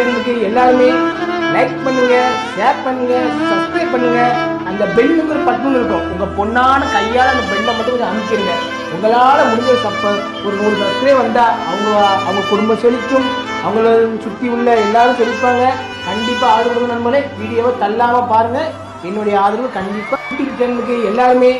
சேனலுக்கு எல்லாருமே லைக் பண்ணுங்க, ஷேர் பண்ணுங்க, சப்ஸ்கிரைப் பண்ணுங்க. அந்த பெல்லுக்கு ஒரு பட்டன் இருக்கும், உங்க பொண்ணான கையால் அந்த பெல்லை மட்டும் கொஞ்சம் அமைச்சிருங்க. உங்களால் முடிஞ்ச ஒரு 100 சப்ஸ்கிரைப் வந்தால் அவங்க குடும்பம் செழிக்கும், அவங்கள சுற்றி உள்ள எல்லாரும் செழிப்பாங்க. கண்டிப்பாக ஆதரவு நண்பர்களே, வீடியோவை தள்ளாமல் பாருங்கள். என்னுடைய ஆதரவு கண்டிப்பாக. சேனலுக்கு எல்லாருமே